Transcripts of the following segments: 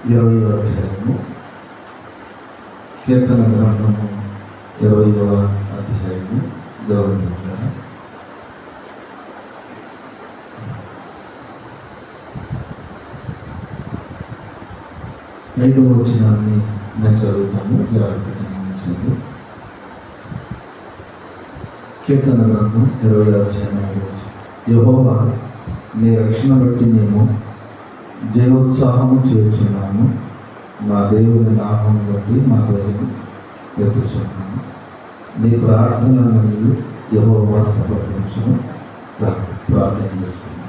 20వ అధ్యాయము, కీర్తన గ్రంథము 20వ అధ్యాయము. దేవుని బిడ్డలారా, 5వ వచనాన్ని నేను చదువుతాను, జాగ్రత్తగా గమనించండి. కీర్తన గ్రంథం 20వ అధ్యాయం 5వ వచనం. యెహోవా, నీ రక్షణ బట్టి మేము జయోత్సాహము చేర్చున్నాము. మా దేవుని నామం బట్టి మా ధ్వజము ఎత్తుచున్నాము. నీ ప్రార్థనలన్నీ యెహోవా సఫలపరచును. ప్రార్థన చేసుకున్నాం.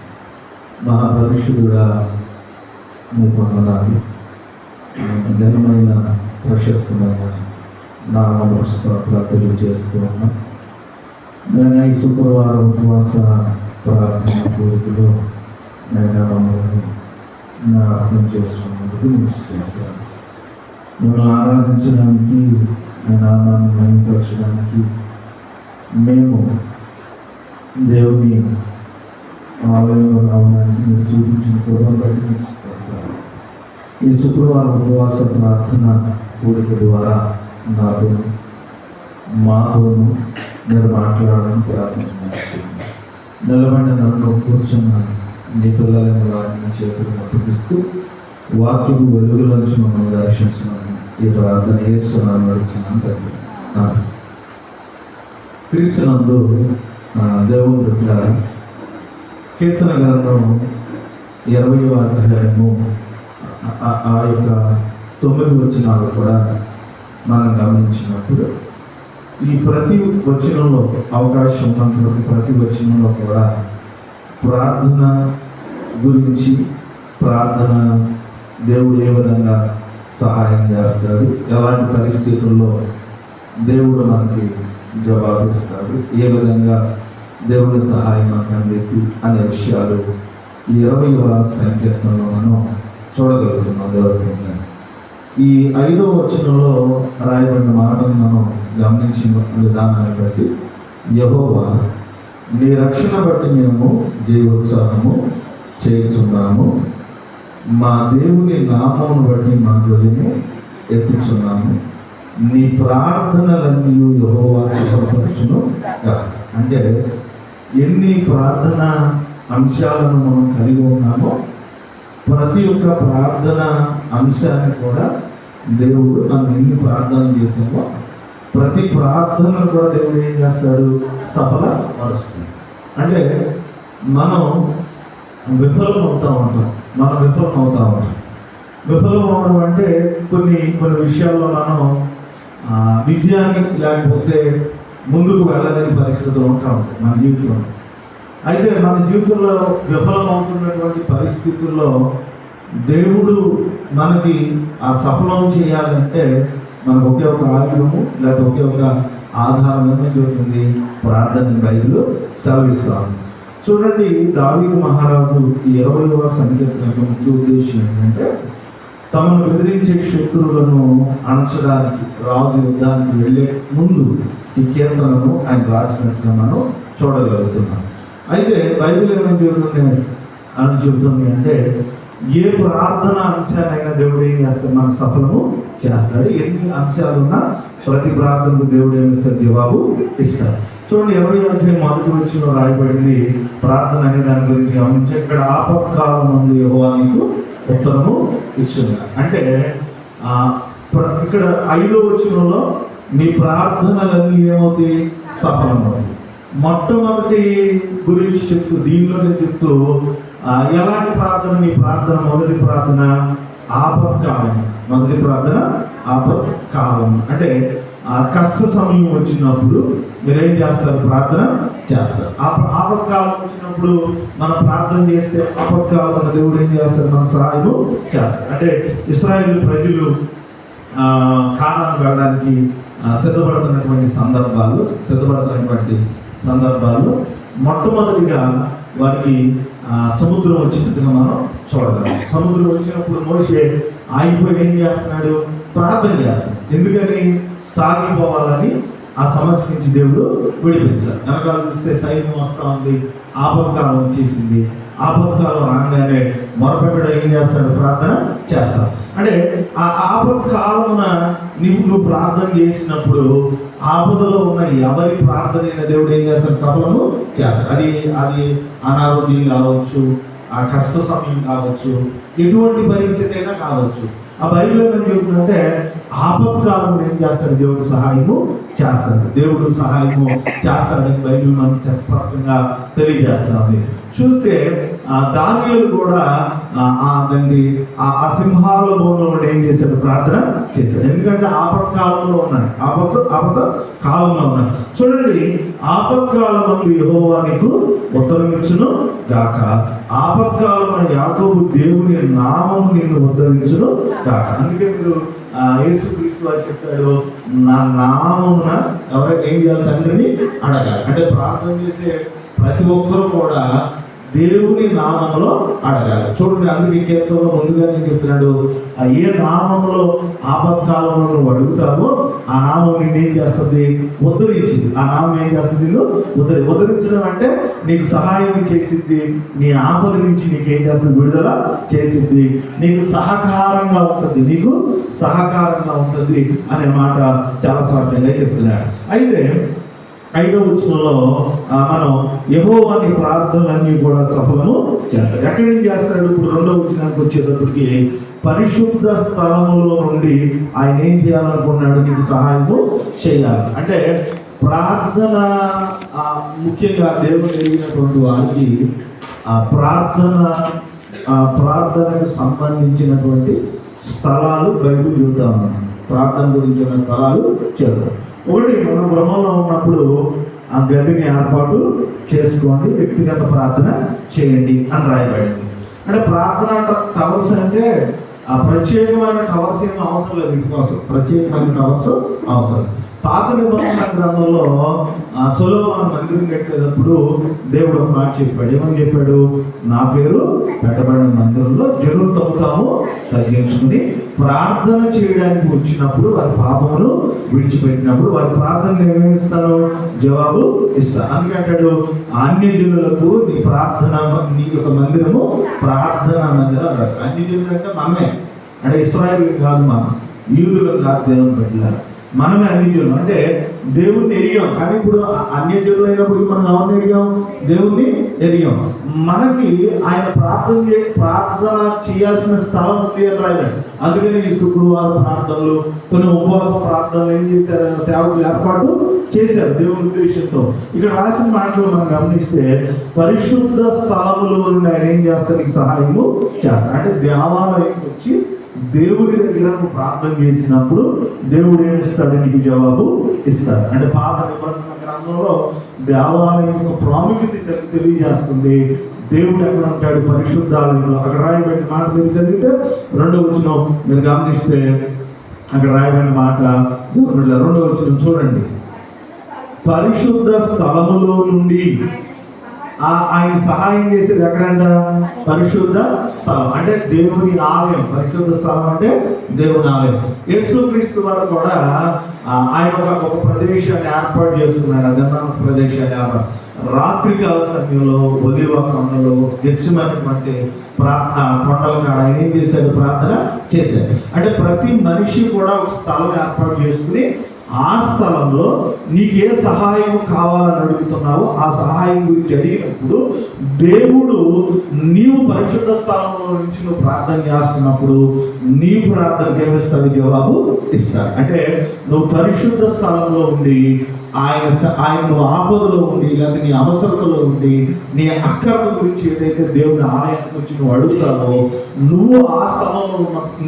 మహాపరిశుద్ధుడా, నీ వందనాలు. ఘనమైన ప్రశస్తమైన నామముకు స్తోత్రాలు తెలియజేస్తూ ఉన్నాం. నేను ఈ శుక్రవారం ఉపవాస ప్రార్థన కోరికలో నేను మమ్మల్ని జ్ఞాపకం చేసుకున్నందుకు మీకు స్తోత్రాలు. మిమ్మల్ని ఆరాధించడానికి, నా నామాన్ని మహిమపరచడానికి మేము దేవుని ఆలయంలో రావడానికి మీరు చూపించిన కృపను బట్టి మీకు స్తోత్రాలు. ఈ శుక్రవారం ఉపవాస ప్రార్థన కోరిక ద్వారా నాతోను మాతోను మీరు మాట్లాడాలని ప్రార్థన చేస్తున్నాను. నిలబడిన నన్ను కూర్చున్న నీ పిల్లలని వారిని చేతులు అప్పగిస్తూ వాక్యపు వెలుగులోంచి మమ్మల్ని దర్శించమని ఈ ప్రార్థన చేస్తున్నాను, నడుచున్నాను తండ్రి. క్రీస్తునందు దేవుని బిడ్డలారా, కీర్తన గ్రంథం 20వ అధ్యాయము ఆ యొక్క 9 వచనాలు కూడా మనం గమనించినప్పుడు ఈ ప్రతి వచనంలో అవకాశం ఉన్నప్పుడు ప్రతి వచనంలో కూడా ప్రార్థన గురించి, ప్రార్థన దేవుడు ఏ విధంగా సహాయం చేస్తాడు, ఎలాంటి పరిస్థితుల్లో దేవుడు మనకి జవాబిస్తాడు, ఏ విధంగా దేవుని సహాయం మనకు అందిద్ది అనే విషయాలు ఈ 20వ సంకీర్తనలో మనం చూడగలుగుతున్నాం. దేవుడి ఈ 5వ వచనంలో రాయబడిన మాటను మనం గమనించిన విధానాన్ని బట్టి, యెహోవా, నీ రక్షణ బట్టి మేము జయోత్సాహము చేయుచున్నాము. మా దేవుని నామమును బట్టి మా ధ్వజము ఎత్తుచున్నాము. నీ ప్రార్థనలన్నీ యెహోవా సఫలపరచును. అంటే ఎన్ని ప్రార్థన అంశాలను మనం కలిగి ఉన్నామో ప్రతి ఒక్క ప్రార్థన అంశాన్ని కూడా దేవుడు మనం ఎన్ని ప్రార్థనలు చేసామో ప్రతి ప్రార్థనను కూడా దేవుడు ఏం చేస్తాడు? సఫలపరుస్తాడు. అంటే మనం విఫలం అవుతూ ఉంటాం. విఫలం అవడం అంటే కొన్ని విషయాల్లో మనం విజయాన్ని లేకపోతే ముందుకు వెళ్ళలేని పరిస్థితులు ఉంటాయి మన జీవితంలో. అయితే మన జీవితంలో విఫలం అవుతున్నటువంటి పరిస్థితుల్లో దేవుడు మనకి ఆ సఫలం చేయాలంటే మనకు ఒకే ఒక ఆయుధము లేకపోతే ఒకే ఒక ఆధారం ఏమో చెబుతుంది? ప్రార్థన బైబిల్ సెలవిస్తాము. చూడండి, దావీదు మహారాజు ఈ 20వ సంకీర్తన యొక్క ముఖ్య ఉద్దేశం ఏంటంటే తమను బెదిరించే శత్రువులను అణచడానికి రాజు యుద్ధానికి వెళ్ళే ముందు ఈ కీర్తనను ఆయన రాసినట్టుగా మనం చూడగలుగుతున్నాం. అయితే బైబిల్ ఏమని చెబుతుంది అంటే ఏ ప్రార్థన అంశాలైనా దేవుడు ఏం చేస్తాడు? మనకు సఫలము చేస్తాడు. ఎన్ని అంశాలున్నా ప్రతి ప్రార్థనకు దేవుడు ఏమిస్తాడు? జవాబు ఇస్తాడు. చూడండి, 20వ అధ్యాయం 1వ వచనంలో రాయబడింది ప్రార్థన అనే దాని గురించి గమనించి, ఇక్కడ ఆపత్కాలం నందు యెహోవా నీకు ఉత్తరము ఇస్తున్నా. అంటే ఇక్కడ 5వ వచనంలో నీ ప్రార్థనలన్నీ ఏమవుతాయి? సఫలమవుతాయి. మొట్టమొదటి గురించి చెప్తూ దీనిలోనే చెప్తూ ఎలాంటి ప్రార్థన? నీ ప్రార్థన మొదటి ప్రార్థన ఆపత్కాలం. మొదటి ప్రార్థన ఆపత్కాలం అంటే ఆ కష్ట సమయం వచ్చినప్పుడు మీరేం చేస్తారు? ప్రార్థన చేస్తారు. ఆపత్కాలం వచ్చినప్పుడు మనం ప్రార్థన చేస్తే ఆపత్కాలం దేవుడు ఏం చేస్తారు? మన సహాయము చేస్తారు. అంటే ఇశ్రాయేలు ప్రజలు కానాను వెళ్ళడానికి సిద్ధపడుతున్నటువంటి సందర్భాలు మొట్టమొదటిగా వారికి సముద్రం వచ్చినట్టుగా మనం చూడగలం. సముద్రం వచ్చినప్పుడు మోషే ఆగిపోయి ఏం చేస్తున్నాడు? ప్రార్థన చేస్తున్నాడు. ఎందుకని? సాగిపోవాలని ఆ సమస్య నుంచి దేవుడు విడిపించాడు. వెనకాల చూస్తే సైన్యం వస్తూ ఉంది, ఆపత్కాలం వచ్చేసింది. ఆపత్కాలం రాగానే మొరపెట్టడం ఏం చేస్తాడు? ప్రార్థన చేస్తాడు. అంటే ఆ ఆపత్కాలమున నువ్వు ప్రార్థన చేసినప్పుడు ఆపదలో ఉన్న ఎవరి ప్రార్థన అయిన దేవుడు ఏం చేస్తాడు? సఫలము చేస్తాడు. అది అనారోగ్యం కావచ్చు, ఆ కష్ట సమయం కావచ్చు, ఎటువంటి పరిస్థితి అయినా కావచ్చు. ఆ బైబిల్లో ఏం చెబుతుందంటే ఆపత్కాలం ఏం చేస్తాడు? దేవుడు సహాయము చేస్తాడు. దేవుడు సహాయము చేస్తాడని బైబిల్ మనకి స్పష్టంగా తెలియజేస్తుంది. చూస్తే దానియేలు కూడా ఆ సింహాల భూమిలో ఏం చేశాడు? ప్రార్థన చేశాడు. ఎందుకంటే ఆపత్కాలంలో ఉన్నాడు, ఆపత కాలంలో ఉన్నాడు. చూడండి, ఆపత్కాలం అందు యెహోవా నీకు ఉత్తరమిచ్చును గాక, ఆపత్కాలమున యాకోబు దేవుని నామము నిన్ను ఉద్ధరించును గాక. అందుకే మీరు యేసుక్రీస్తు వారు చెప్తాడు, నా నామమున ఎవరైనా ఏం చేయాలి? తండ్రిని అడగాలి. అంటే ప్రార్థన చేసే ప్రతి ఒక్కరూ కూడా దేవుని నామంలో అడగాలి. చూడండి, అందుకే కీర్తనలో ముందుగానే చెప్తున్నాడు, ఏ నామంలో ఆపత్కాలంలో నువ్వు అడుగుతావో ఆ నామం నిన్ను ఏం చేస్తుంది? ఉద్ధరించింది. ఆ నామం ఏం చేస్తుంది? నిన్ను ఉద్ధరించడం అంటే నీకు సహాయం చేసింది, నీ ఆపద నుంచి నీకు ఏం చేస్తుంది? విడుదల చేసింది, నీకు సహకారంగా ఉంటుంది అనే మాట చాలా స్పష్టంగా చెప్తున్నాడు. అయితే 5వ వచనంలో మనం యెహోవాని ప్రార్థనలన్నీ కూడా సఫలము చేస్తాడు. ఎక్కడి నుంచి చేస్తాడు? ఇప్పుడు 2వ వచనానికి వచ్చేటప్పటికి పరిశుద్ధ స్థలములో నుండి ఆయన ఏం చేయాలనుకున్నాడు? నీకు సహాయము చేయాలి. అంటే ప్రార్థన ముఖ్యంగా దేవుడు ఎరిగినటువంటి వారికి ప్రార్థనకు సంబంధించినటువంటి స్థలాలు బైబిల్ చెబుతా ఉన్నాను. ప్రార్థన గురించిన స్థలాలు చెబుతారు. ఒకటి, మన గృహంలో ఉన్నప్పుడు ఆ గదిని ఏర్పాటు చేసుకోండి, వ్యక్తిగత ప్రార్థన చేయండి అని రాయబడింది. అంటే ప్రార్థన టవర్స్ అంటే ప్రత్యేకమైన టవర్స్ ఏమో అవసరం లేదు, మీకోసం ప్రత్యేకమైన టవర్స్ అవసరం. పాత నిబంధన గ్రంథంలో సొలొమోను మందిరం కట్టేటప్పుడు దేవుడు ఒక మాట చెప్పాడు. ఏమని చెప్పాడు? నా పేరు పెట్టబడిన మందిరంలో జనులు తగ్గుతాము తగ్గించుకుని ప్రార్థన చేయడానికి వచ్చినప్పుడు వారి పాపమును విడిచిపెట్టినప్పుడు వారి ప్రార్థనలు ఏమేమి ఇస్తాను? జవాబు ఇస్తాను. అందుకంటాడు, అన్యజనులకు నీ ప్రార్థన, నీ యొక్క మందిరము ప్రార్థన మందిరం రాస్తాడు. అన్యజనులు అంటే మనమే, అంటే ఇశ్రాయేలు కాదు, మనం యూదులు కాదు, దేవుని బిడ్డలారా, మనమే అన్యజనులు. అంటే దేవుణ్ణి ఎరిగాం, కానీ ఇప్పుడు అన్యజనులు అయినప్పుడు మనం ఎవరిని ఎరిగాం? దేవుణ్ణి ఎరిగాం. మనకి ఆయన ప్రార్థన చేయాల్సిన స్థలం ఉంది అని రాయలేదు. అందుకని ఈ శుక్రవారం ప్రార్థనలు, కొన్ని ఉపవాస ప్రార్థనలు ఏం చేశారు? సేవకులు ఏర్పాటు చేశారు దేవుని ఉద్దేశంతో. ఇక్కడ రాసిన మాటలు మనం గమనిస్తే పరిశుద్ధ స్థలములో ఆయన ఏం చేస్తాడు? నీకు సహాయము చేస్తాడు. అంటే దేవాలయంకి వచ్చి దేవుడి దగ్గర ప్రార్థన చేసినప్పుడు దేవుడు ఏమిస్తాడు? నీకు జవాబు ఇస్తాడు. అంటే పాత నిబంధన గ్రంథంలో దేవాలయం యొక్క ప్రాముఖ్యత తెలియజేస్తుంది. దేవుడు ఎక్కడ ఉంటాడు? పరిశుద్ధాలయంలో. అక్కడ రాయబడిన మాట మీరు చదివితే 2వ వచనం మీరు గమనిస్తే అక్కడ రాయబడిన మాట దేవుడు 2వ వచనం చూడండి, పరిశుద్ధ స్థలములో నుండి ఆయన సహాయం చేసేది ఎక్కడంట? పరిశుద్ధ స్థలం అంటే దేవుని ఆలయం. పరిశుద్ధ స్థలం అంటే దేవుని ఆలయం. యేసుక్రీస్తు వారు కూడా ఆయన ఒక ప్రదేశాన్ని ఏర్పాటు చేసుకున్నాడు. అదన్నా ప్రదేశాన్ని రాత్రికాల సమయంలో ఒలివ కొండలో గెత్సేమనే కొండల కాడ ఆయన ఏం చేశాడు? ప్రార్థన చేశాడు. అంటే ప్రతి మనిషి కూడా ఒక స్థలం ఏర్పాటు చేసుకుని ఆ స్థలంలో నీకు ఏ సహాయం కావాలని అడుగుతున్నావో ఆ సహాయం గురించి అడిగినప్పుడు దేవుడు నీవు పరిశుద్ధ స్థలంలో నుంచి నువ్వు ప్రార్థన చేస్తున్నప్పుడు నీ ప్రార్థనకి ఏమిస్తాడు? జవాబు ఇస్తాడు. అంటే నువ్వు పరిశుద్ధ స్థలంలో ఉండి ఆయన నువ్వు ఆపదలో ఉండి, లేదా నీ అవసరతలో ఉండి, నీ అక్కర్ల గురించి ఏదైతే దేవుని ఆలయానికి వచ్చి నువ్వు అడుగుతావో, నువ్వు ఆ స్థలంలో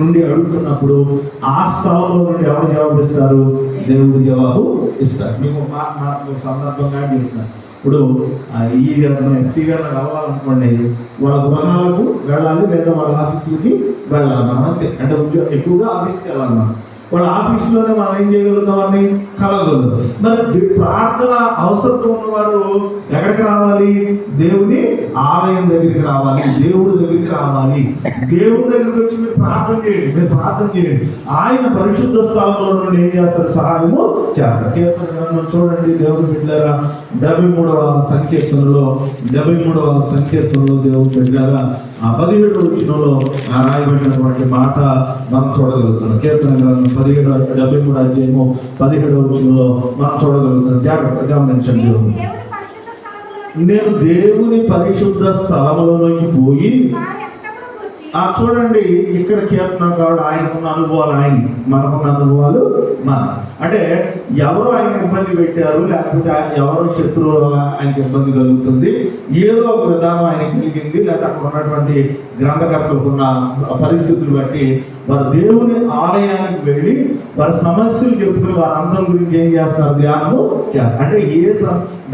నుండి అడుగుతున్నప్పుడు ఆ స్థలంలో నుండి ఎవరు జవాబు ఇస్తారు? దేవుడు జవాబు ఇస్తాడు. మీకు సందర్భంగా చెప్తాను. ఇప్పుడు ఈ ఎస్సీ గారిని కలవాలనుకోండి, వాళ్ళ గృహాలకు వెళ్ళాలి, లేదా వాళ్ళ ఆఫీసులకి వెళ్ళాలి. మనం అంతే. అంటే ఎక్కువగా ఆఫీస్కి వెళ్ళాలి మనం. వాళ్ళ ఆఫీసులోనే మనం ఏం చేయగలుగుతాం అని కలగలుగుతాం. మరి ప్రార్థన అవసరం ఉన్నవారు ఎక్కడికి రావాలి? దేవుని ఆలయం దగ్గరికి రావాలి, దేవుడి దగ్గరికి రావాలి. దేవుడి దగ్గరికి వచ్చి మీరు ప్రార్థన చేయండి, మీరు ప్రార్థన చేయండి. ఆయన పరిశుద్ధ స్థలంలో నుండి ఏం చేస్తారు? సహాయము చేస్తారు. కీర్తన గ్రంథం చూడండి దేవుని బిడ్డలారా, 73వ సంకీర్తనలో దేవుని బిడ్డలారా 17వ వచనంలో రాయబడినటువంటి మాట మనం చూడగలుగుతున్నాం. కీర్తన గ్రంథం 73వ అధ్యాయము 17వ వచనంలో మనం చూడగలుగుతున్నాం. జాగ్రత్తగా గమనించండి. నేను దేవుని పరిశుద్ధ స్థలములోకి పోయి చూడండి, ఇక్కడ కీర్తనకారుడు ఆయనకున్న అనుభవాలు మనకున్న అనుభవాలు అంటే ఎవరో ఆయన ఇబ్బంది పెట్టారు, లేకపోతే ఎవరో శత్రువుల వల్ల ఆయనకి ఇబ్బంది కలుగుతుంది, ఏదో ఒక విధానం ఆయనకి కలిగింది, లేకపోతే అక్కడ ఉన్నటువంటి గ్రంథకర్తలకు ఉన్న పరిస్థితులు బట్టి వారు దేవుని ఆలయానికి వెళ్ళి వారి సమస్యలు చెప్పుకుని వారి అంతం గురించి ఏం చేస్తున్నారు? ధ్యానము చేస్తారు. అంటే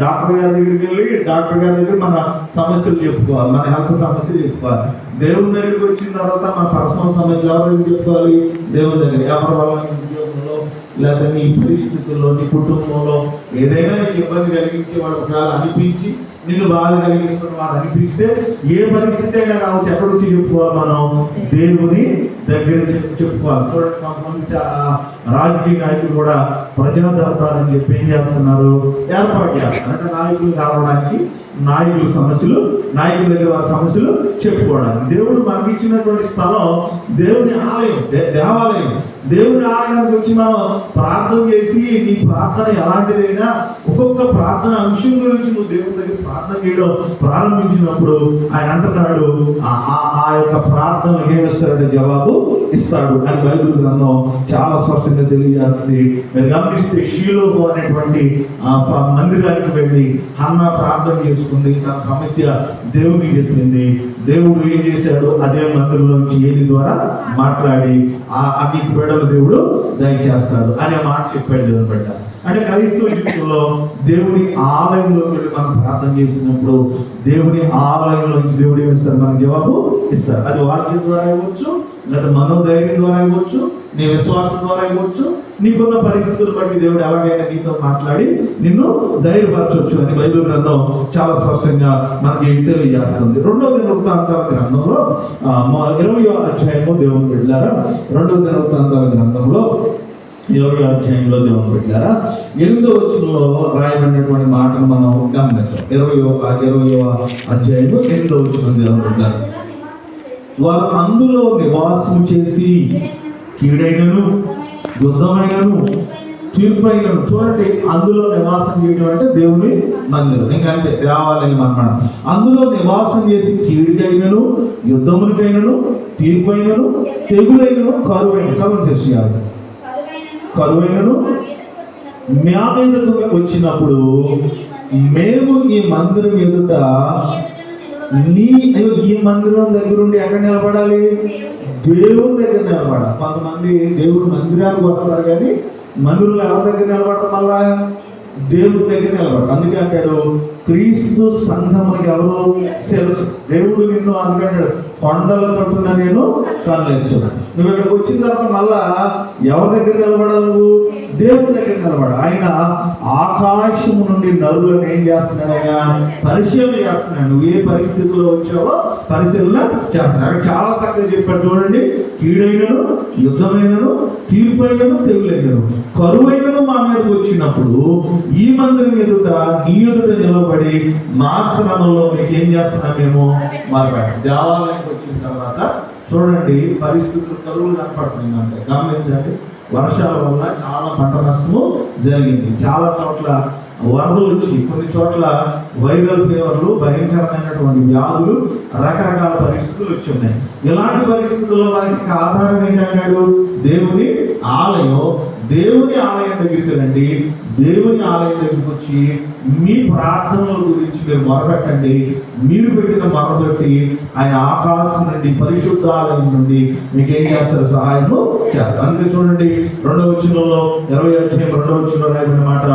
డాక్టర్ గారి దగ్గరికి వెళ్ళి డాక్టర్ గారి దగ్గర మన సమస్యలు చెప్పుకోవాలి, మన హెల్త్ సమస్యలు చెప్పుకోవాలి. దేవుని దగ్గరికి వచ్చిన తర్వాత మన పర్సనల్ సమస్యలు ఎవరి దగ్గర చెప్పుకోవాలి? దేవుని దగ్గర. ఎవరి వల్ల ఉద్యోగంలో లేకపోతే నీ పరిస్థితుల్లో, నీ కుటుంబంలో ఏదైనా నీకు ఇబ్బంది కలిగించే వాడు ఒకవేళ అనిపించి నిన్ను బాధ కలిగిస్తున్న వాడు అనిపిస్తే ఏ పరిస్థితి అయినా కావచ్చు, ఎక్కడ వచ్చి చెప్పుకోవాలి? మనం దేవుని దగ్గర చెప్పుకోవాలి. చూడండి, కొంతమంది రాజకీయ నాయకులు కూడా ప్రజా దర్బార్ అని చెప్పి ఏం చేస్తున్నారు? ఏర్పాటు చేస్తున్నారు. అంటే నాయకులు కావడానికి, నాయకుల దగ్గర వారి సమస్యలు చెప్పుకోవడానికి. దేవుడు మనకి ఇచ్చినటువంటి స్థలం దేవుని ఆలయం, దేవాలయం. దేవుని ఆలయానికి వచ్చి మనం ప్రార్థన చేసి, నీ ప్రార్థన ఎలాంటిదైనా ఒక్కొక్క ప్రార్థన అంశం గురించి నువ్వు దేవుని దగ్గర ప్రార్థన చేయడం ప్రారంభించినప్పుడు ఆయన అంటున్నాడు, ఆ యొక్క ప్రార్థన ఏమిస్తాడంటే జవాబు ఇస్తాడు అని బైబిల్ గ్రంథం చాలా స్పష్టంగా తెలియజేస్తుంది. మీరు గమనిస్తే షీలోహు అనేటువంటి మందిరానికి వెళ్ళి హన్నా ప్రార్థన చేసుకుంది, తన సమస్య దేవునికి చెప్పింది. దేవుడు ఏం చేశాడు? అదే మందిరంలోంచి ఏలి ద్వారా మాట్లాడి నీకు బిడ్డలు దేవుడు దయచేస్తాడు అనే మాట చెప్పాడు దేవుని బిడ్డ. అంటే క్రైస్తవ జీవితంలో దేవుని ఆలయంలోకి వెళ్ళి మనం ప్రార్థన చేసినప్పుడు దేవుని ఆలయంలోంచి దేవుడు ఏమిస్తాడు? మనకు జవాబు ఇస్తాడు. అది వాక్యం ద్వారా ఇవ్వచ్చు, లేదా మనోధైర్యం ద్వారా ఇవ్వచ్చు, నీ విశ్వాసం ద్వారా ఇవ్వచ్చు, నీకున్న పరిస్థితులు బట్టి దేవుడు ఎలాగైనా నీతో మాట్లాడి నిన్ను ధైర్యపరచవచ్చు అని బైబిల్ గ్రంథం చాలా స్పష్టంగా మనకి తెలియజేస్తుంది. 2వ దినవృత్తాంతాల గ్రంథంలో 20వ అధ్యాయంలో దేవుని బిడ్డలారా, 2వ దినవృత్తాంతాల గ్రంథంలో 20వ అధ్యాయంలో దేవుని బిడ్డలారా 8వ వచనంలో రాయబడినటువంటి మాటను మనం గమనించాం. 20వ అధ్యాయంలో 8వ వచనం దేవుని బిడ్డలారా, వారు అందులో నివాసం చేసి కీడైనను యుద్ధమైనను తీర్పైనను. చూడండి, అందులో నివాసం చేయడం అంటే దేవుని మందిరం, ఇంకంతే దేవాలయం అన్నమాట. అందులో నివాసం చేసి కీడికైనను యుద్ధమునికైనను తీర్పైనను తెగులైనను కరువైనను మా మీదకు వచ్చినప్పుడు మేము ఈ మందిరం ఎదుట ఈ మందిరం దగ్గర ఉండి ఎక్కడ నిలబడాలి? దేవుని దగ్గర నిలబడాలి. కొంతమంది దేవుడు మందిరానికి వస్తారు కానీ మందిరంలో ఎవరి దగ్గర నిలబడరు? మళ్ళా దేవుడి దగ్గర నిలబడరు. అందుకే అంటాడు, క్రీస్తు సంఘమునికి ఎవరు తెలుసు? దేవుడు నిన్ను అందుకంటాడు, కొండల తట్టున నేను కనలేచున్నా. నువ్వు ఇక్కడికి వచ్చిన తర్వాత మళ్ళా ఎవరి దగ్గర నిలబడాలి? నువ్వు దేవుని దగ్గర నిలబడ. ఆయన ఆకాశము నుండి నరులను ఏం చేస్తున్నాడు? ఆయన పరిశీలన చేస్తున్నాడు. నువ్వు ఏ పరిస్థితిలో వచ్చావో పరిశీలన చేస్తున్నాడు. అక్కడ చాలా చక్కగా చెప్పాడు. చూడండి, కీడైనను యుద్ధమైనను తీర్పైనను తెగులైనను కరువైనను మా మీదకి వచ్చినప్పుడు ఈ మందిరం ఎదుట నీ ఎదుట నిలబడి మా శ్రమంలో మీకు ఏం చేస్తున్నాం? మేము మాట్లాడాం. దేవాలయానికి వచ్చిన తర్వాత చూడండి, పరిస్థితులు కరువులు కనపడుతుంది. అంటే గమనించండి, వర్షాల వల్ల చాలా పంట నష్టము జరిగింది. చాలా చోట్ల వరదలు వచ్చి, కొన్ని చోట్ల వైరల్ ఫీవర్లు, భయంకరమైనటువంటి వ్యాధులు, రకరకాల పరిస్థితులు వచ్చి ఉన్నాయి. ఇలాంటి పరిస్థితుల్లో మనకి ఆధారం ఏంటన్నాడు? దేవుని ఆలయం, దేవుని ఆలయం దగ్గరికి రండి. దేవుని ఆలయం దగ్గరికి వచ్చి మీ ప్రార్థనల గురించి మీరు మొరపెట్టండి. మీరు పెట్టిన మొరబట్టి ఆయన ఆకాశం నుండి పరిశుద్ధ ఆలయం నుండి మీకు ఏం చేస్తారు? సహాయము చేస్తారు. అందుకే చూడండి 2వ వచనంలో 20వ అధ్యాయం 2వ వచనంలో రాయబడిన మాట,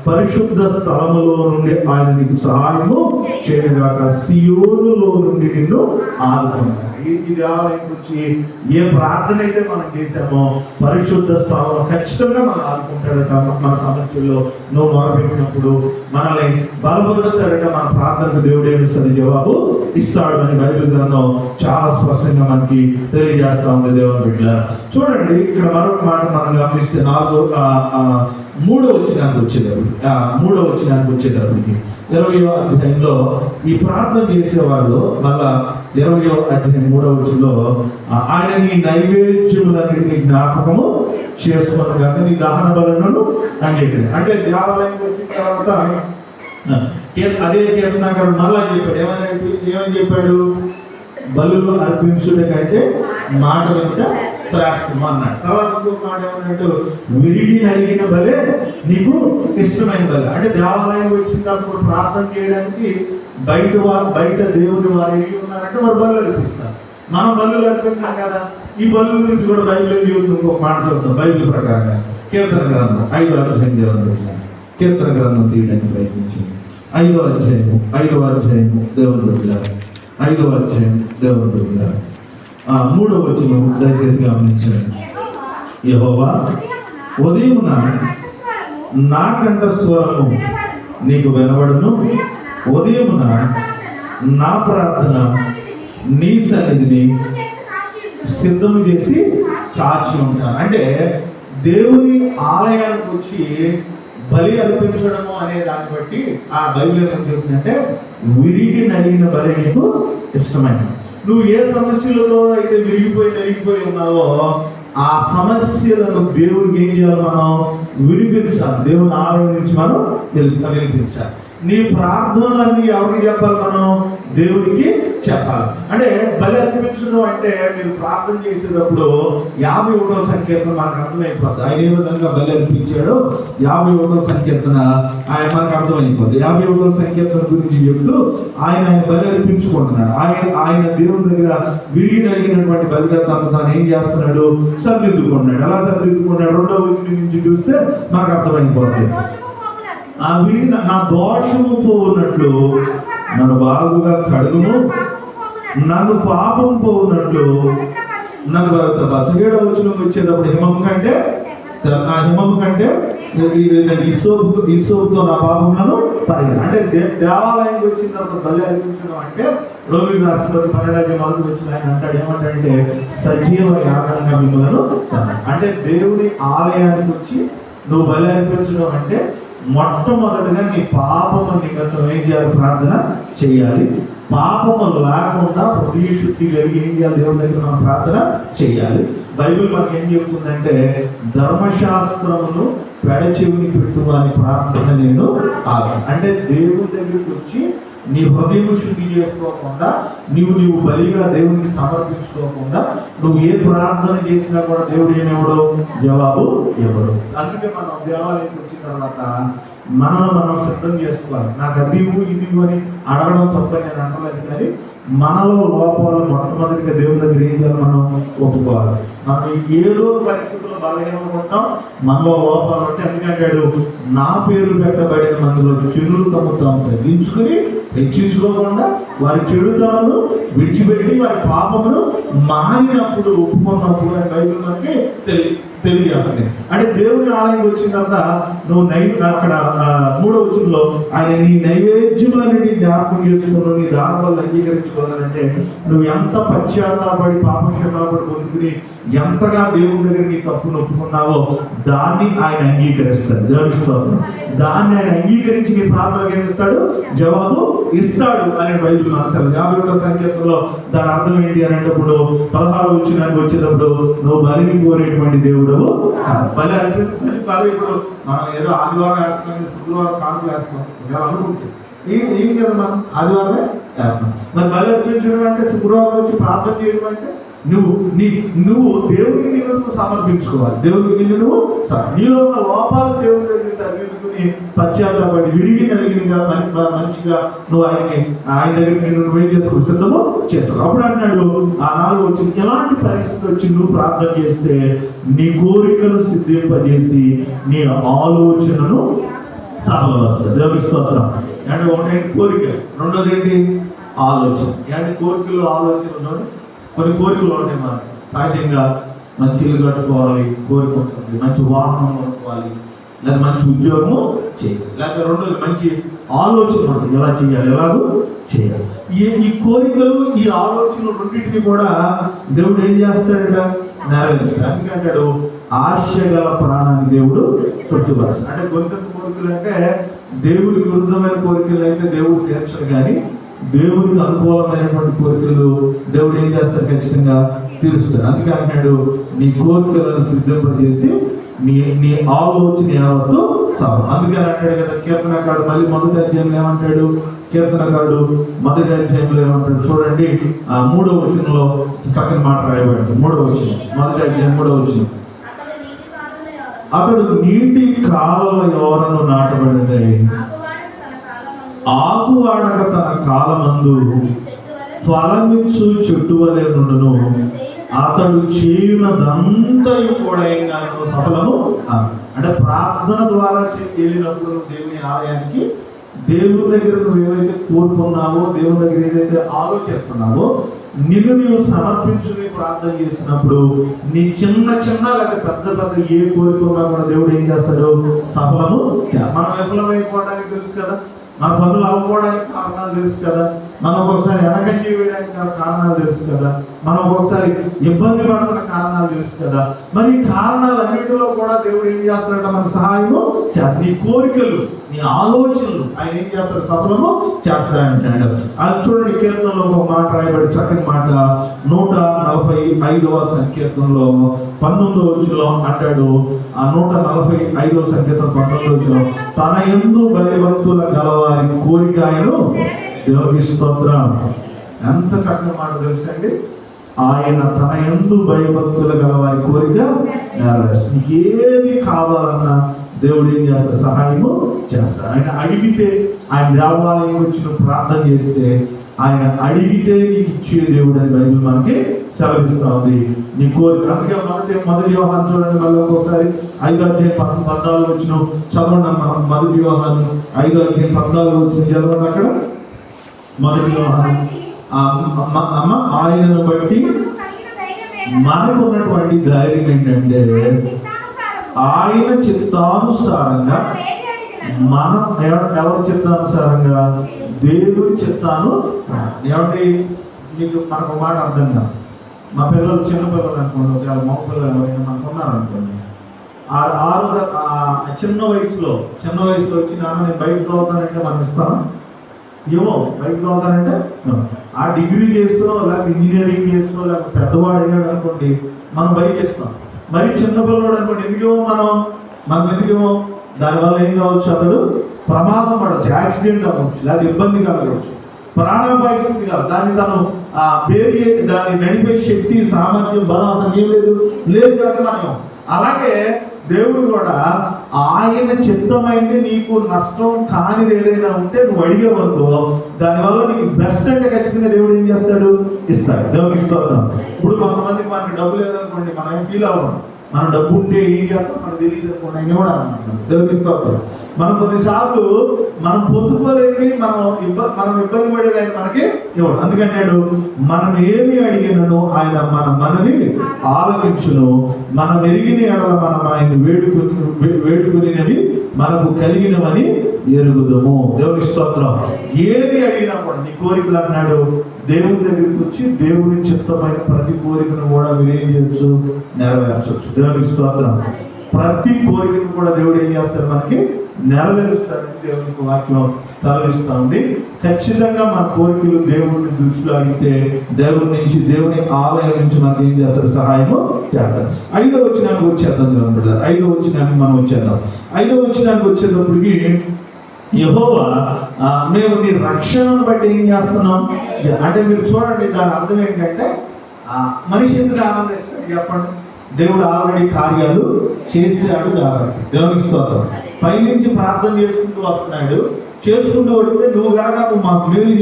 పరిశుద్ధ స్థలములో నుండి ఆయన నీకు సహాయము చేయగాక, సియోనులో నుండి నిన్ను ఆదుకుంటారు. ఈ దేవాలయం గురించి ఏ ప్రార్థన అయితే మనం చేశామో పరిశుద్ధ స్థలంలో ఖచ్చితంగా మనం ఆదుకుంటాడట. మన సమస్యల్లో నువ్వు మొరపెట్టినప్పుడు మనల్ని బలపరుస్తాడట. మన ప్రార్థనకు దేవుడు ఏమిస్తాడు? జవాబు ఇస్తాడు అని బైబిల్ గ్రంథం చాలా స్పష్టంగా మనకి తెలియజేస్తా ఉంది. దేవుని బిడ్డ చూడండి, ఇక్కడ మరొక మాట మనం గమనిస్తే 3వ వచనానికి వచ్చేటప్పటికి 20వ అధ్యాయంలో ఈ ప్రార్థన చేసేవాళ్ళు మళ్ళా 20వ అధ్యాయం 3వ వచనంలో ఆయన నీ నైవేద్యములన్నిటిని జ్ఞాపకము చేసుకున్న కాక నీ దహన బలులను అంగీకరి. అంటే దేవాలయంకి వచ్చిన తర్వాత అదే కీర్తనకారుడు మళ్ళా చెప్పాడు. ఏమని చెప్పాడు? బలులు అర్పించుట కంటే మాట వెంట శ్రేష్టము అన్నాడు. తర్వాత ఇంకొక మాట ఏమన్నాడు? విరిగి నలిగిన బలే నీకు ఇష్టమైన బలి. అంటే దేవాలయం వచ్చిన తర్వాత ప్రార్థన చేయడానికి బయట దేవుని వారు ఎరిగి ఉన్నారంటే వారు బలు అర్పిస్తారు. మనం బలు అర్పించాం కదా. ఈ బలు గురించి కూడా బైబిల్ ఇంకొక మాట చూద్దాం. బైబిల్ ప్రకారంగా కీర్తన గ్రంథం 5వ అధ్యాయం దేవుని కీర్తన గ్రంథం తీయడానికి ప్రయత్నించింది. 5వ అధ్యాయము దేవుని బిడ్డలారా, 5వ అధ్యాయం దేవుని బిడ్డలారా, 3వ వచనం దయచేసి గమనించండి. యెహోవా ఉదయమున నా కంఠస్వరము నీకు వినబడును, ఉదయమున నా ప్రార్థన నీ సన్నిధిని సిద్ధము చేసి కాచి ఉంటాను. అంటే దేవుని ఆలయానికి వచ్చి బలి అర్పించడము అనే దాన్ని బట్టి ఆ బైబిల్ ఏం చెబుతుందంటే విరిగి నలిగిన బలి నీకు ఇష్టమైనది. నువ్వు ఏ సమస్యలలో అయితే నలిగిపోయి ఉన్నావో ఆ సమస్యలను దేవుడికి ఏం చేయాలి? మనం వినిపించాలి. దేవుని ఆలయం నుంచి మనం వినిపించాలి. నీ ప్రార్థనలన్నీ ఎవరికి చెప్పాలి? మనం దేవుడికి చెప్పాలి. అంటే బలి అర్పించడం అంటే మీరు ప్రార్థన చేసేటప్పుడు 51వ సంకీర్తన మనకు అర్థమైపోద్ది. ఆయన ఏ విధంగా బలి అర్పించాడో 51వ సంకీర్తన మనకు అర్థమైపోద్ది. 51వ సంకీర్తన గురించి చెప్తూ ఆయన బలి అర్పించుకుంటున్నాడు. ఆయన దేవుని దగ్గర విరిగి నలిగినటువంటి బలిగా తాను ఏం చేస్తున్నాడు? సరిదిద్దుకున్నాడు. ఎలా సరిదిద్దుకున్నాడు? 2వ వచనం నుంచి చూస్తే మనకు అర్థమైపోద్ది. ఆ విరిగిన నా దోషము పోవునట్లు నన్ను బాగుగా కడుగుము, నన్ను పాపం పోవునట్లు నన్ను 7వ వచనం వచ్చేటప్పుడు హిమము కంటే ఇసోపుతో నా పాపములను పరిగణ. అంటే దేవాలయానికి వచ్చిన తర్వాత బలి అర్పించడం అంటే రోమిలకు రాసిన 12వ వచ్చిన ఆయన అంటాడు. ఏమంటాడంటే సజీవ యాగంగా మిమ్మలను అంటే దేవుని ఆలయానికి వచ్చి నువ్వు బలి అర్పించడం అంటే మొట్టమొదటిగా నీ పాపము నిమిత్తం ఏం చేయాలి? ప్రార్థన చేయాలి. పాపము లేకుండా హృదయ శుద్ధి కలిగి ఏం చేయాలి? దేవుని దగ్గర మనం ప్రార్థన చేయాలి. బైబిల్ మనకి ఏం చెప్తుందంటే ధర్మశాస్త్రమును పెడచెవిని పెట్టు అని ప్రార్థన నేను ఆగాను. అంటే దేవుని దగ్గరికి వచ్చి నీ హృదయం శుద్ధి చేసుకోకుండా నీవు బలిగా దేవునికి సమర్పించుకోకుండా నువ్వు ఏ ప్రార్థన చేసినా కూడా దేవుడు ఏమివ్వడు? జవాబు ఇవ్వడు. అందుకే మనం దేవాలయానికి వచ్చిన తర్వాత మనం సిద్ధం చేసుకోవాలి. నాకు అది ఇది అని అడగడం తప్పని నేను అంటలేదు, కానీ మనలో లోపాలు మొట్టమొదటిగా దేవుని దగ్గర ఏం చేయాలి? మనం ఒప్పుకోవాలి. మనం ఏదో పరిస్థితుల్లో బలహీనమనుకుంటాం, మనలో లోపాలు అంటే అందుకంటాడు నా పేరు పెట్టబడిన మందిలో చెడులు తమ్ముతాము తగ్గించుకుని హెచ్చించుకోకుండా వారి చెడుతలను విడిచిపెట్టి వారి పాపమును మారినప్పుడు ఒప్పుకున్నప్పుడు అని బైబిల్ మనకి తెలియజేస్తుంది. అంటే దేవుని ఆలయానికి వచ్చిన తర్వాత నువ్వు అక్కడ 3వ వచనంలో ఆయన నీ నైవేద్యములన్నిటి జ్ఞాపకం చేసుకుని నీ దాని వల్ల అంగీకరించుకోవాలంటే నువ్వు ఎంత పశ్చాత్తాపడి పాపక్షమాపడి పొందుకుని ఎంతగా దేవుని దగ్గర నీ తప్పును ఒప్పుకున్నావో దాన్ని ఆయన అంగీకరిస్తాడు. దేవుని స్తోత్రం. దాన్ని ఆయన అంగీకరించి నీ ప్రార్థనకు ఏమిస్తాడు? జవాబు ఇస్తాడు అని బైబిల్ మనసు. 51వ సంకీర్తనలో దాని అర్థం ఏంటి అని అంటే 16వ వచనానికి వచ్చేటప్పుడు నువ్వు బలిని కోరేటువంటి దేవుడు బలి ఇప్పుడు మనం ఏదో ఆదివారం వేస్తాం, శుక్రవారం కానుక వేస్తాం ఇలా అనుకుంటుంది. ఏం కదా మనం ఆదివారమే వేస్తాం. మరి బలి అర్పించడం అంటే శుక్రవారం వచ్చి ప్రార్థన చేయడం అంటే నువ్వు దేవుడికి నువ్వు సమర్పించుకోవాలి. దేవుడికి నిన్ను నీలో ఉన్న లోపాలు దేవుడి దగ్గర సరిదిద్దుకుని పశ్చాత్తాపడి విరిగి నలిగినగా మనిషిగా నువ్వు ఆయన దగ్గరికి నిన్ను వెయిట్ చేసుకుని సిద్ధము చేసుకో. అప్పుడు అంటున్నాడు ఆ 4వ వచనం, ఎలాంటి పరిస్థితి వచ్చి నువ్వు ప్రార్థన చేస్తే నీ కోరికను సిద్ధింపజేసి నీ ఆలోచనను సఫలపరుస్తుంది. దేవుడి స్తోత్రం. అంటే ఒకటేంటి కోరిక, రెండోది ఏంటి ఆలోచన. అంటే కోరికలు ఆలోచనలు కొన్ని కోరికలు ఉంటాయి. మనం సహజంగా మంచి ఇల్లు కట్టుకోవాలి కోరిక ఉంటుంది, మంచి వాహనం కొనుక్కోవాలి, లేదా మంచి ఉద్యోగము చేయాలి, లేకపోతే రెండోది మంచి ఆలోచన ఉంటుంది, ఎలా చేయాలి ఎలాగో చేయాలి. ఈ కోరికలు ఈ ఆలోచనలు రెండింటిని కూడా దేవుడు ఏం చేస్తాడట, నెరవేరుస్తాడు. అందుకంటాడు ఆశ గల ప్రాణాన్ని దేవుడు తృప్తిపరుస్తాడు. అంటే గొంతు కోరికలు అంటే దేవుడికి విరుద్ధమైన కోరికలు అయితే దేవుడు తీర్చడు, కానీ దేవుడికి అనుకూలమైనటువంటి కోరికలు దేవుడు ఏం చేస్తాడు, ఖచ్చితంగా తీరుస్తాడు. అందుకే అంటున్నాడు నీ కోరికలను సిద్ధింపజేసి నీ ఆలోచన యావత్తు సఫలం. అందుకని అంటాడు కదా కీర్తనకారుడు, మళ్ళీ మొదటి అధ్యాయంలో ఏమంటాడు, కీర్తనకారుడు మొదటి అధ్యాయంలో ఏమంటాడు చూడండి, 3వ వచనంలో చక్కని మాట రాయబడింది. 3వ వచనం, మొదటి అధ్యాయం 3వ వచనం, అతడు నీటి కాలువల యోరను నాటబడినది, ఆకువాడక తన కాలమందు ఫలమిచ్చు చెట్టు వలె నుండును, అతడు చేయునదంతయు కూడా ఏం కాదు సఫలము. అంటే ప్రార్థన ద్వారా వెళ్ళినప్పుడు దేవుని ఆలయానికి, దేవుని దగ్గర నువ్వు ఏవైతే కోరుకున్నావో, దేవుని దగ్గర ఏదైతే ఆలోచిస్తున్నావో, నిన్ను నీవు సమర్పించుకుని ప్రార్థన చేస్తున్నప్పుడు నీ చిన్న లేదా పెద్ద ఏ కోరుకున్నా కూడా దేవుడు ఏం చేస్తాడు, సఫలము. మనం విఫలమైపోవడానికి తెలుసు కదా, మన పనులు అవ్వడానికి కారణాలు తెలుసు కదా, మనం ఒక్కొక్కసారి వెనకంజ వేయడానికి కారణాలు తెలుసు కదా, మనం ఒక్కొక్కసారి ఇబ్బంది పడుతున్న కారణాలు తెలుసు కదా. మరి ఈ కారణాలన్నింటిలో కూడా దేవుడు ఏం చేస్తాడంటే మనకు సహాయము చేస్తాడు. నీ కోరికలు నీ ఆలోచనలు ఆయన ఏం చేస్తాడు, సఫలము చేస్తాడంటాడు. అది చూడండి కీర్తనలో ఒక మాట రాయబడి చక్కని మాట, 145వ సంకీర్తనలో 19వ వచనంలో అంటాడు, ఆ 145వ సంకీర్తన 19వ వచనం, తన యందు భయభక్తుల గలవారి కోరిక ఆయను దేవుని స్తోత్రం. ఎంత చక్కని మాట తెలుసండి, ఆయన తన యందు భయభక్తులు గల వారి కోరిక నెరవేరుస్తాడు. నీకు ఏది కావాలన్నా దేవుడు ఏం చేస్తాడు, సహాయము చేస్తాడు. ఆయన అడిగితే, ఆయన దేవాలయం వచ్చి నువ్వు ప్రార్థన చేస్తే ఆయన అడిగితే నీకు ఇచ్చే దేవుడు అని బైబిల్ మనకి సెలవిస్తూ ఉంది. నీ కోరిక. అందుకే మొదటి యోహాను చూడండి, మళ్ళీ ఒక్కోసారి 5వ అధ్యాయం 14 వచ్చిన చదవండి అమ్మ. మొదటి యోహాను 5వ అధ్యాయం 14 వచ్చిన చదవండి. అక్కడ మొదటి యోహాను అమ్మ, ఆయనను బట్టి మనకు ఉన్నటువంటి ధైర్యం ఏంటంటే ఆయన చిత్తానుసారంగా మనం ఎవరి చిత్తానుసారంగా, దేవుడి చిత్తానుసారం. ఏమంటే మీకు మనకు మాట అర్థం కాదు. మా పిల్లలు చిన్న పిల్లలు అనుకోండి, ఒకవేళ మగ పిల్లలు ఎవరైనా మనకు ఉన్నారనుకోండి, చిన్న వయసులో వచ్చి నాన్న నేను బయటకు చదువుతానంటే మనం ఇస్తాం, ఏమో బయటకు చదువుతానంటే ఆ డిగ్రీ చేస్తూ లేకపోతే ఇంజనీరింగ్ చేస్తూ లేకపోతే పెద్దవాడు అయ్యాడు అనుకోండి మనం బయటకు ఇస్తాం. మరి చిన్నపిల్లవాడు అనుకోండి ఎందుకేమో మనం ఎందుకేమో దానివల్ల ఏం కావచ్చు, అతడు ప్రమాదం పడవచ్చు, యాక్సిడెంట్ అవ్వచ్చు, లేదా ఇబ్బంది కలగవచ్చు, ప్రాణాపాయ స్థితి కాదు. దాన్ని దాన్ని నడిపే శక్తి సామర్థ్యం బలం అతనికి ఏం లేదు కాబట్టి మనం అలాగే దేవుడు కూడా ఆయన చిత్తమైంది నీకు నష్టం కానిది ఏదైనా ఉంటే నువ్వు అడిగేవనుకో, దానివల్ల నీకు బెస్ట్ అంటే ఖచ్చితంగా దేవుడు ఏం చేస్తాడు, ఇస్తాడు. దేవుడికి స్తోత్రం. ఇప్పుడు కొంతమందికి మనకి డబ్బు లేదనుకోండి, మనం ఏం ఫీల్ అవ్వం. మన డబ్బు ఉంటే ఏం చేస్తాం మనకు తెలియదు అనుకోండి, ఆయన కూడా అనమాట. దేవుడికి స్తోత్రం. మనం కొన్నిసార్లు మనం పొందుకోలేని మనం ఇబ్బంది పడేది ఆయన మనకి ఇవ్వడు. అందుకంటాడు మనం ఏమి అడిగినను ఆయన మన మనవి ఆలకించును, మనం ఎరిగిన ఎడల మనం ఆయన వేడుకునేవి మనకు కలిగినవని ఎరుగుదము. దేవుని స్తోత్రం. ఏది అడిగినా కూడా నీ కోరికలు అన్నాడు, దేవుని దగ్గరికి వచ్చి దేవుని చిత్తమైన ప్రతి కోరికను కూడా మీరు ఏం చేయొచ్చు, నెరవేర్చవచ్చు. దేవునికి స్తోత్రం. ప్రతి కోరికను కూడా దేవుడు ఏం చేస్తాడు, మనకి నెరవేరుస్తాడని దేవునికి వాక్యం సెలవిస్తూ ఉంది. ఖచ్చితంగా మన కోరికలు దేవుడిని దృష్టిలో అడిగితే దేవుని ఆలయం నుంచి మనకి ఏం చేస్తాడు, సహాయము చేస్తాడు. 5వ వచనానికి వచ్చేద్దాం. దేవుని 5వ వచనానికి మనం వచ్చేద్దాం. 5వ వచనానికి వచ్చేటప్పటికి యెహోవా మేము నీ రక్షణను బట్టి ఏం చేస్తున్నాం అంటే మీరు చూడండి, దాని అర్థం ఏంటంటే మనిషి ఎందుకు ఆనందిస్తాడు చెప్పండి. దేవుడు ఆల్రెడీ కార్యాలు చేశాడు కాబట్టి. దేవునికి స్తోత్రం. పైనుంచి ప్రార్థన చేసుకుంటూ వస్తున్నాడు. చేసుకుంటూ పడితే నువ్వు కనుక మాకు మేలు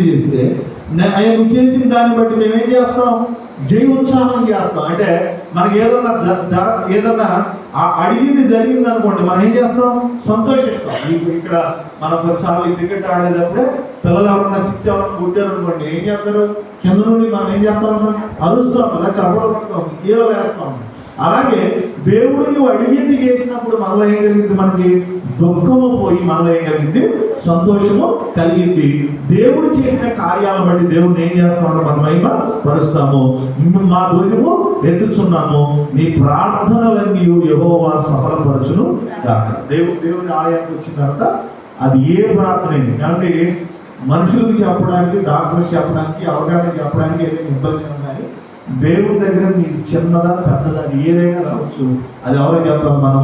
చేస్తే అయ్యా నువ్వు చేసిన దాన్ని బట్టి మేమేం చేస్తాం? జయ ఉత్సాహం చేస్తాం. అంటే మనకి ఏదన్నా అడిగింది జరిగింది అనుకోండి, మనం ఏం చేస్తాం? సంతోషిస్తాం. ఇక్కడ మనం కొన్నిసార్లు క్రికెట్ ఆడేటప్పుడే పిల్లలు ఎవరన్నా 6 ఎవరన్నా కొట్టారు అనుకోండి, ఏం చేస్తారు? కింద నుండి మనం ఏం చేస్తాం? అరుస్తాం, అలా చప్పట్లు కొడతాం, కీలలు వేస్తాం. అలాగే దేవుడు నువ్వు అడిగింది చేసినప్పుడు మనలో ఏం కలిగింది? మనకి దుఃఖము పోయి మనలో ఏం కలిగింది? సంతోషము కలిగింది. దేవుడు చేసిన కార్యాలను బట్టి దేవుడిని ఏం చేస్తామంటే మన మహిమ పరుస్తాము. మా ధ్వజము ఎత్తుచున్నాము, నీ ప్రార్థనలన్నీ యెహోవా సఫలపరచును గాక. దేవుని ఆలయానికి వచ్చిన తర్వాత అది ఏ ప్రార్థన అంటే మనుషులకు చెప్పడానికి, డాక్టర్స్ చెప్పడానికి, అవగాహన చెప్పడానికి ఏదైనా ఇబ్బంది ఉందని దేవుని దగ్గర నీది చిన్నదా పెద్దదా అది ఏదైనా రావచ్చు. అది ఎవరో చెప్పాలి? మనం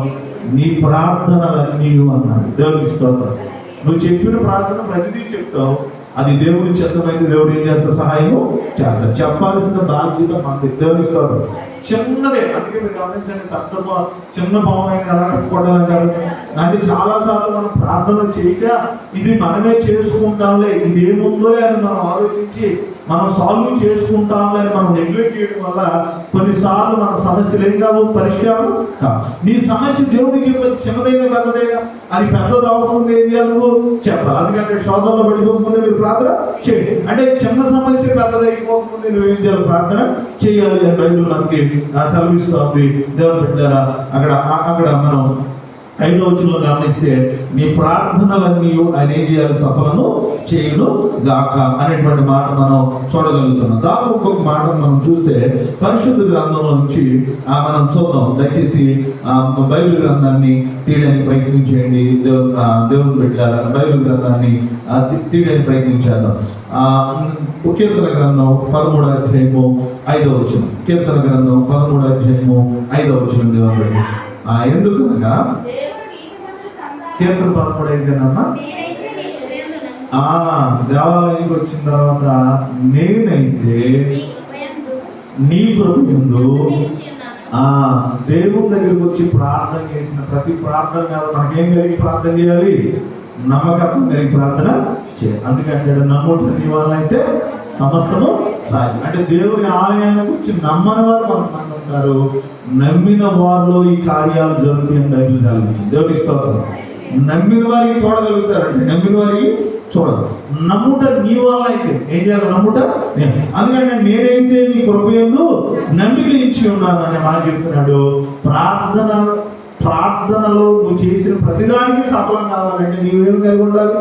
నీ ప్రార్థనలన్నీ అన్నాడు. దేవునికి స్తోత్రం. నువ్వు చెప్పిన ప్రార్థన ప్రతిదీ చెప్తావు, అది దేవుని చిత్తమైతే దేవుడు ఏం చేస్తా? సహాయము చేస్తాడు. చెప్పాల్సిన బాధ్యత మనది. దేవునికి స్తోత్రం. చిన్నదే, అందుకే మీరు గమనించండి, చిన్న పావునైనా ఎలా కొట్టాలంటారు అంటే చాలాసార్లు మనం ప్రార్థన చేయక ఇది మనమే చేసుకుంటాంలే, ఇది ఏముందో అని మనం ఆలోచించి మనం సాల్వ్ చేసుకుంటాంలే అని మనం నెగ్లెక్ట్ చేయడం వల్ల కొన్నిసార్లు మన సమస్యలు ఏం కావు? పరిష్కారం కావు. నీ సమస్య దేవుడికి చిన్నదైనా పెద్దదైనా అది పెద్దది అవ్వకుండా ఏం చేయాలి? నువ్వు చెప్పాలి. అందుకంటే శోధనలో పడిపోకముందే మీరు ప్రార్థన చేయండి. అంటే చిన్న సమస్య పెద్దదైపోకముందే నువ్వేం చేయాలి? ప్రార్థన చేయాలి అని బైబిల్ మనకి సెలవిస్తుంది. దేవుడు పెట్టారా? అక్కడ మనం 5వ వచనంలో గమనిస్తే నీ ప్రార్థనలన్నీ ఆయన ఏం చేయాలి? సఫలము చేయును గాక అనేటువంటి మాట మనం చూడగలుగుతున్నాం. దాని ఇంకొక మాట మనం చూస్తే పరిశుద్ధ గ్రంథంలో నుంచి మనం చూద్దాం. దయచేసి బైబిల్ గ్రంథాన్ని తీయడానికి ప్రయత్నించేయండి. దేవుని బిడ్డలారా, బైబిల్ గ్రంథాన్ని తీయడానికి ప్రయత్నించేద్దాం. కీర్తన గ్రంథం 13వ అధ్యాయము 5వ వచనం. కీర్తన గ్రంథం 13వ అధ్యాయము 5వ వచనం. దేవుని బిడ్డ ఎందుకనగా కీర్తన 13 అయితేనమ్మా దేవాలయానికి వచ్చిన తర్వాత నేనైతే నీ కృపయందు దేవుని దగ్గరికి వచ్చి ప్రార్థన చేసిన ప్రతి ప్రార్థన మీద మనకేం కలిగి ప్రార్థన చేయాలి? నమ్మకత్వం కలిగి ప్రార్థన చేయాలి. అందుకంటే నమ్ముట నీ వల్ల అయితే సమస్తము సాధ్యం. అంటే దేవుని ఆలయానికి వచ్చి నమ్మని వారు కొంతమంది ఉంటారు, నమ్మిన వారిలో ఈ కార్యాలు జరుగుతాయని బైబిల్ సెలవించింది. దేవుని స్తోత్రం. నమ్మిన వారికి చూడగలుగుతారంటే నమ్మిన వారికి చూడదు. నమ్ముట నీ వల్ల అయితే ఏం చేయాలి? నమ్ముట నేను. అందుకంటే నేనైతే నీ కృపయందు నమ్మిక ఇచ్చి ఉన్నాను అనే మాట చెప్తున్నాడు. ప్రార్థనలో నువ్వు చేసిన ప్రతిదానికి సఫలం కావాలంటే నీవేం కలిగి ఉండాలి?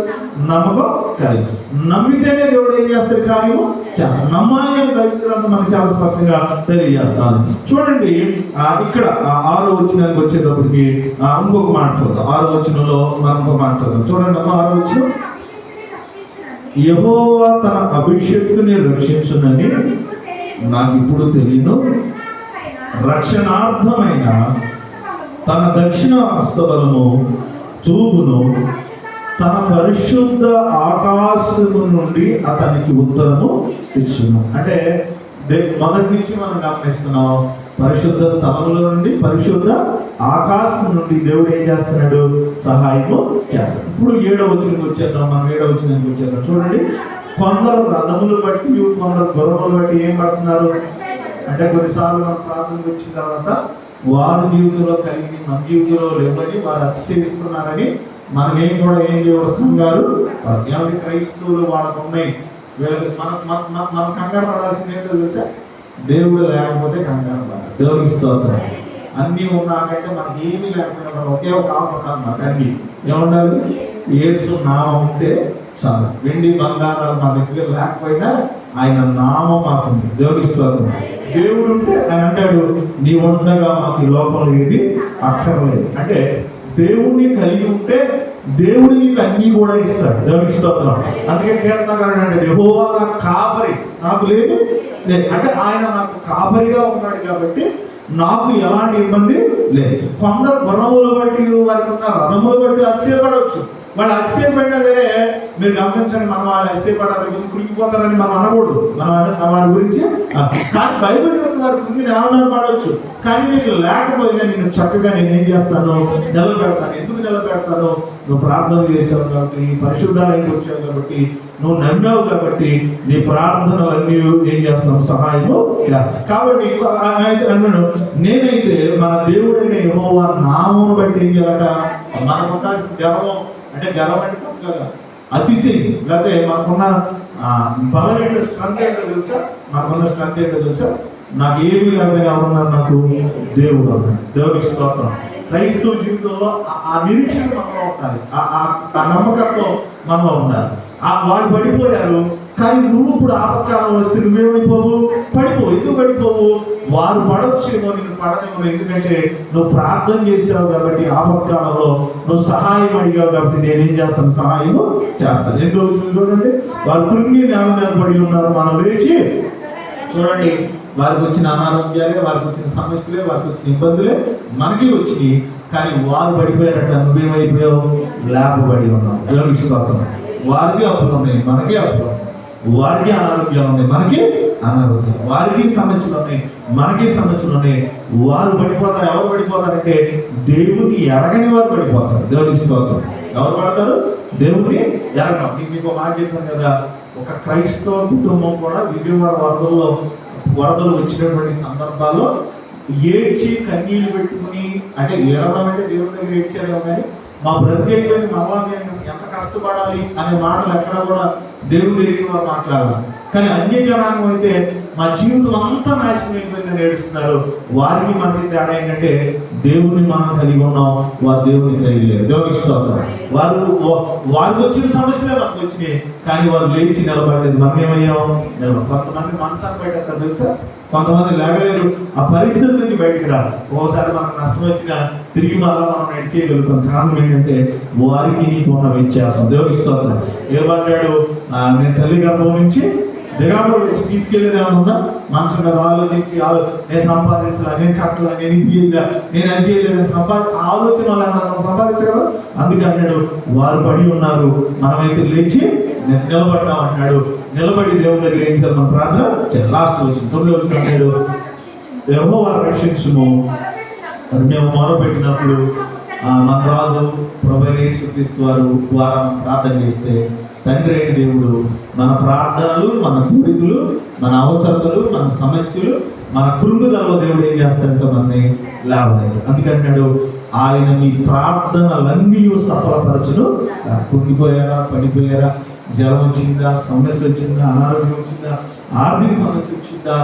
నమ్మకం కలిగి. నమ్మితేనే దేవుడు ఏం చేస్తాడు? కార్యము చేస్తాడు. నమ్మాలి అని బైబిల్ మనకు చాలా స్పష్టంగా తెలియజేస్తాను. చూడండి, ఇక్కడ 6వ వచనానికి వచ్చేటప్పటికి ఇంకొక మాట చూద్దాం. 6వ వచనంలో మనం ఇంకొక మాట చూద్దాం. చూడండి అమ్మ, 6వ వచనం. యెహోవా తన అభిషేక్తుని రక్షించునని నాకు ఇప్పుడు తెలియను, రక్షణార్థమైన తన దక్షిణ హస్తబలము చూపును, తన పరిశుద్ధ ఆకాశము నుండి అతనికి ఉత్తరము ఇచ్చును. అంటే మొదటి నుంచి మనం గమనిస్తున్నాం, పరిశుద్ధ స్థలంలో నుండి పరిశుద్ధ ఆకాశం నుండి దేవుడు ఏం చేస్తున్నాడు? సహాయము చేస్తాడు. ఇప్పుడు 7వ వచనానికి వచ్చేద్దాం. మనం 7వ వచనానికి వచ్చేద్దాం. చూడండి, కొందరు రథములు బట్టి కొందరు గుర్రములు బట్టి ఏం పడుతున్నారు అంటే కొన్నిసార్లు మనం ప్రార్థనకు వచ్చిన తర్వాత వారి జీవితంలో కలిగి మన జీవితంలో లేవని వారు అతిశయిస్తున్నారని మనం ఏం చేయకూడదు? కంగారు. ఏమంటే క్రైస్తవులు వాళ్ళకు ఉన్నాయి, వీళ్ళకి మన కంగారు పడాల్సింది ఏంటో తెలుసా? దేవుడు లేకపోతే కంగారు పడాలి. దేవునికి స్తోత్రం. అన్నీ ఉన్నాకంటే మనకి ఏమీ లేకపోయినా ఒకే ఒక ఆపడాలి. మా తండ్రి ఏముండాలి? యేసు నామం ఉంటే చాలు. వెండి బంగారాలు మా దగ్గర లేకపోయినా ఆయన నామం మాకుంది. దేవునికి స్తోత్రం. దేవుడు ఉంటే ఆయన అంటాడు, నీ ఉండగా మాకు ఈ లోపల ఏది అక్కర్లేదు. అంటే దేవుడిని కలిగి ఉంటే దేవుడు నీకు అన్నీ కూడా ఇస్తాడు. దేవునికి స్తోత్రం. అందుకే కీర్తనకారుడు అంటే యెహోవా నా కాపరి, నాకు లేదు. అంటే ఆయన నాకు కాపరిగా ఉన్నాడు కాబట్టి నాకు ఎలాంటి ఇబ్బంది లేదు. కొందరు గుర్రములు బట్టి వారికి ఉన్న రథములు బట్టి అతిశయపడవచ్చు. వాళ్ళు అతిశయపడినా సరే మీరు గమనించండి, మనం వాళ్ళు అతిశయపడాలి కురిగిపోతారని మనం అనకూడదు, మనం వారి గురించి. కానీ బైబిల్ వారి గురించి ఏమన్నా పాడవచ్చు, కానీ నీకు లేకపోయినా నేను చక్కగా నేనేం చేస్తాను, నిలబెడతాను. ఎందుకు నిలబెడతాను? నువ్వు ప్రార్థన చేసావు కాబట్టి, పరిశుద్ధాలయంకి వచ్చావు కాబట్టి, నువ్వు నమ్మావు కాబట్టి నీ ప్రార్థనలన్నీ ఏం చేస్తాను, సహాయము. కాబట్టి అన్నాడు, నేనైతే మన దేవుడైన యెహోవా నామమును బట్టి ఏం చేయాలట, మనకు ఉండాల్సిన గర్వం, అంటే గర్వం అంటే తప్పు కదా, అతిశయం. లేకపోతే మనకున్న బలం ఏంటో, స్ట్రెంత్ ఏంటో తెలుసా? మనకున్న స్ట్రెంత్ ఏంటో తెలుసా? నాకు ఏమీ లేకపోయినా ఎవరున్నారు, నాకు దేవుడు అన్నాడు. దేవుడికి స్తోత్రం. క్రైస్తవ జీవితంలో ఆ నిరీక్షణ మనలో ఉండాలి, ఆ నమ్మకత్వం మనలో ఉండాలి. వాళ్ళు పడిపోయారు, కానీ నువ్వు ఇప్పుడు ఆపత్కాలం వస్తే నువ్వేమైపోవు, పడిపోవు. ఎందుకు పడిపోవు? వారు పడవచ్చేమో, నేను పడనేమో. ఎందుకంటే నువ్వు ప్రార్థన చేసావు కాబట్టి, ఆపత్కాలంలో నువ్వు సహాయం అడిగావు కాబట్టి నేనేం చేస్తాను, సహాయం చేస్తాను. ఎందుకు చూడండి, వారు కృంగి నేల మీద పడి ఉన్నారు, మనం లేచి చూడండి, వారికి వచ్చిన అనారోగ్యాలే, వారికి వచ్చిన సమస్యలే, వారికి వచ్చిన ఇబ్బందులే మనకి వచ్చినాయి. కానీ వారు పడిపోయారట, నువ్వేమైపోయావు, లేపబడి ఉన్నావు. దేవునికి స్తోత్రం. వారికి అప్పులు ఉన్నాయి, మనకే అప్పులు ఉన్నాయి. వారికి అనారోగ్యాలు ఉన్నాయి, మనకి అనారోగ్యం. వారికి సమస్యలు ఉన్నాయి, మనకి సమస్యలు ఉన్నాయి. వారు పడిపోతారు. ఎవరు పడిపోతారంటే దేవుని ఎరగని వారు పడిపోతారు. దేవునికి స్తోత్రం. ఎవరు పడతారు? దేవుని ఎరగని. మీకు ఒక మాట చెప్పాను కదా, ఒక క్రైస్తవ కుటుంబం కూడా విజయవాడ వరదలు వచ్చినటువంటి సందర్భాల్లో ఏడ్చి కన్నీళ్లు పెట్టుకుని, అంటే ఏడవడం అంటే దేవుడి దగ్గర ఏడ్చారేమో, కానీ మా బ్రతికైపోయింది, మరలా మేము ఎంత కష్టపడాలి అనే మాటలు ఎక్కడ కూడా దేవుడు తెలియని వారు మాట్లాడాలి. కానీ అన్య జనాంగం అయితే మా జీవితం అంతా నాశనం అయిపోయిందని ఏడుస్తున్నారు. వారికి మనకి తేడా ఏంటంటే దేవుని మనం కలిగి ఉన్నాం, వారు దేవుని కలిగి లేరు. దేవునికి స్తోత్రం. వారికి వచ్చిన సమస్యలే మనకు వచ్చినాయి, కానీ వారు లేచి నిలబడలేదు. మనం ఏమయ్యాం? కొంతమంది మనసాన్ని బయట తెలుసా, కొంతమంది లేగలేరు, ఆ పరిస్థితి నుంచి బయటికి రాదు. ఓసారి మనకు నష్టం వచ్చినా తిరిగి మళ్ళా మనం నడిచేయగలుగుతాం. కారణం ఏంటంటే వారికి నీకు ఉన్న వ్యత్యాసం. దేవునికి స్తోత్రం. ఏమన్నాడు? నేను తల్లి గర్భం నుంచి దిగామలు వచ్చి తీసుకెళ్ళేది ఏమన్నా మనసు మీద ఆలోచించి, నేను సంపాదించాల, నేను కట్టలా, నేను ఇది చేయలే, నేను అది చేయలేదు, ఆలోచన వాళ్ళు సంపాదించగలరు. అందుకే అన్నాడు, వారు పడి ఉన్నారు, మనమైతే లేచి నిలబడ్డాం అన్నాడు. నిలబడి దేవుని దగ్గర ఏం చేయాలి, మనం ప్రార్థన చేయాలి. లాస్ట్ వచ్చింది 9వ వచనం అన్నాడు, యెహోవా రక్షించుము. మేము మొరపెట్టినప్పుడు మన రాజు ప్రభువైన యేసుక్రీస్తు వారు ద్వారా మనం ప్రార్థన చేస్తే తండ్రి అయిన దేవుడు మన ప్రార్థనలు, మన కోరికలు, మన అవసరతలు, మన సమస్యలు, మన కృంగుదలలో దేవుడు ఏం చేస్తాడంటే మనని లేవలేదు. అందుకంటాడు, ఆయన మీ ప్రార్థనలన్నీ సఫలపరచును. కుంగిపోయారా, పడిపోయారా, జ్వరం వచ్చిందా, సమస్య వచ్చిందా, అనారోగ్యం వచ్చిందా, ఆర్థిక సమస్య వచ్చిందా,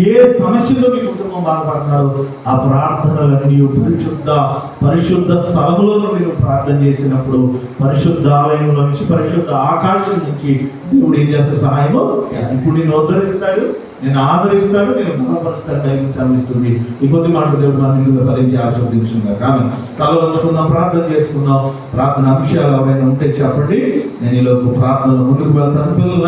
ఏ సమస్యతో మీ కుటుంబం బాధపడతారో ఆ ప్రార్థనలన్నీ పరిశుద్ధ స్థలంలో మీరు ప్రార్థన చేసినప్పుడు, పరిశుద్ధ ఆలయంలో నుంచి, పరిశుద్ధ ఆకాశం నుంచి దేవుడు ఏం చేస్తే సహాయము. ఇప్పుడు నేను ఉద్ధరిస్తాడు, నేను ఆదరిస్తాడు, నేను బలపరుస్తాను. బైబిల్ శ్రమిస్తుంది. ఈ కొద్ది మాట దేవుడు మన నిన్ను ఫలించి ఆశీర్వదించుగా. కానీ తల వంచుకుందాం, ప్రార్థన చేసుకుందాం. ప్రార్థన అంశాలు ఎవరైనా ఉంటే చెప్పండి, నేను ఈలోపు ప్రార్థనలో ముందుకు వెళ్తాను. పిల్లలు